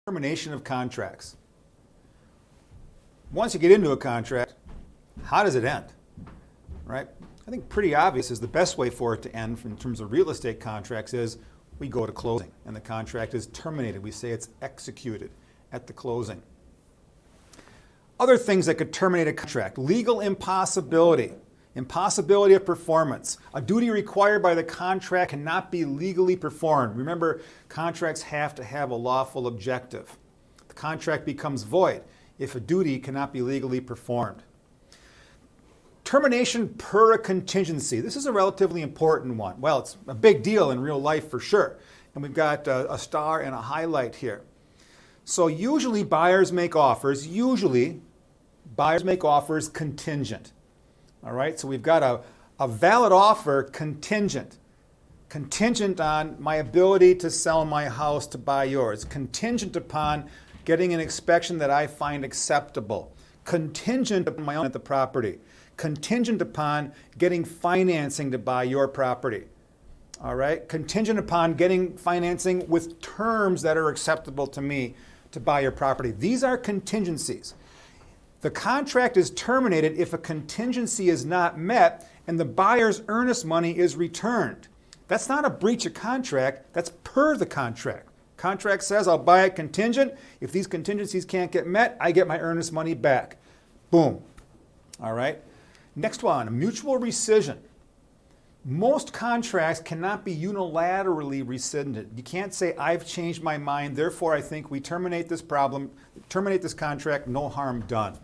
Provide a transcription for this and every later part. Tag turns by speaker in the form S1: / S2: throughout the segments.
S1: Termination of contracts. Once you get into a contract, how does it end? Right? I think pretty obvious is the best way for it to end in terms of real estate contracts is we go to closing and the contract is terminated. We say it's executed at the closing. Other things that could terminate a contract: legal impossibility, impossibility of performance. A duty required by the contract cannot be legally performed. Remember, contracts have to have a lawful objective. The contract becomes void if a duty cannot be legally performed. Termination per a contingency. This is a relatively important one. Well, it's a big deal in real life for sure. And we've got a star and a highlight here. So usually buyers make offers. Contingent. All right, so we've got a valid offer contingent on my ability to sell my house to buy yours, contingent upon getting an inspection that I find acceptable, contingent upon my own at the property, contingent upon getting financing to buy your property. All right, contingent upon getting financing with terms that are acceptable to me to buy your property. These are contingencies. The contract is terminated if a contingency is not met and the buyer's earnest money is returned. That's not a breach of contract, that's per the contract. Contract says I'll buy it contingent. If these contingencies can't get met, I get my earnest money back. Boom. All right. Next one, mutual rescission. Most contracts cannot be unilaterally rescinded. You can't say I've changed my mind, therefore I think we terminate this contract, no harm done.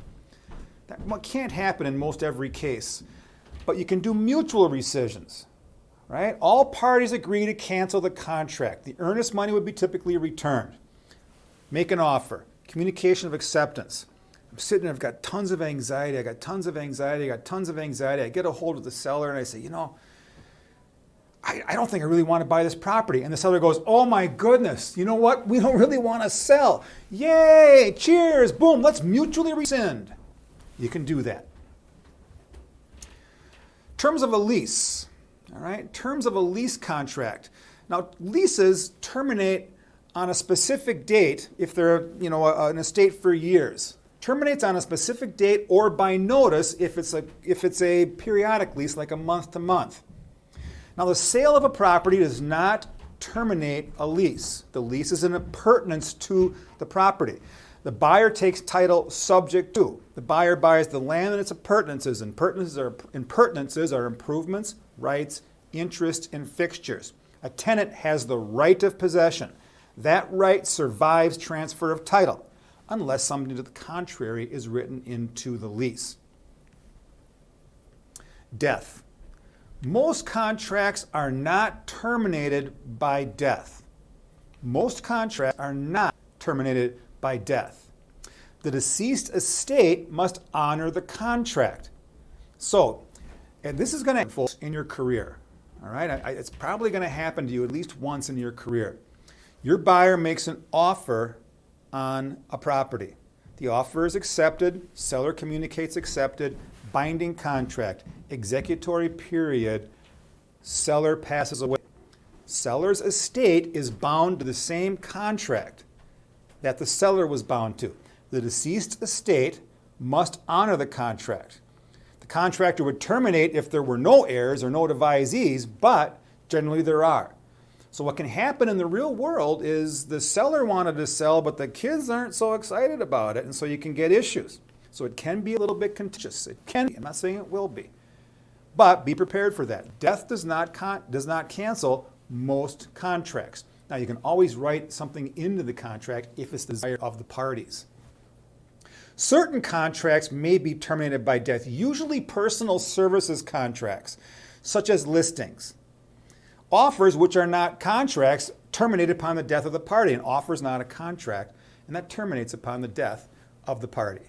S1: That can't happen in most every case. But you can do mutual rescissions, right? All parties agree to cancel the contract. The earnest money would be typically returned. Make an offer. Communication of acceptance. I'm sitting there, I've got tons of anxiety. I get a hold of the seller and I say, I don't think I really want to buy this property. And the seller goes, oh my goodness, you know what? We don't really want to sell. Yay, cheers, boom, let's mutually rescind. You can do that. Terms of a lease, all right? Terms of a lease contract. Now, leases terminate on a specific date if they're, an estate for years. Terminates on a specific date or by notice if it's a periodic lease, like a month to month. Now, the sale of a property does not terminate a lease. The lease is an appurtenance to the property. The buyer takes title subject to. The buyer buys the land and its appurtenances. Appurtenances are improvements, rights, interest, and fixtures. A tenant has the right of possession. That right survives transfer of title, unless something to the contrary is written into the lease. Death. Most contracts are not terminated by death. Most contracts are not terminated by death. The deceased estate must honor the contract. So, and this is going to happen in your career, all right? It's probably going to happen to you at least once in your career. Your buyer makes an offer on a property. The offer is accepted, seller communicates accepted, binding contract, executory period, seller passes away. Seller's estate is bound to the same contract that the seller was bound to. The deceased estate must honor the contract. The contractor would terminate if there were no heirs or no devisees, but generally there are. So what can happen in the real world is the seller wanted to sell, but the kids aren't so excited about it, and so you can get issues. So it can be a little bit contentious. It can be. I'm not saying it will be. But be prepared for that. Death does not cancel most contracts. Now, you can always write something into the contract if it's the desire of the parties. Certain contracts may be terminated by death, usually personal services contracts, such as listings. Offers, which are not contracts, terminate upon the death of the party. An offer is not a contract, and that terminates upon the death of the party.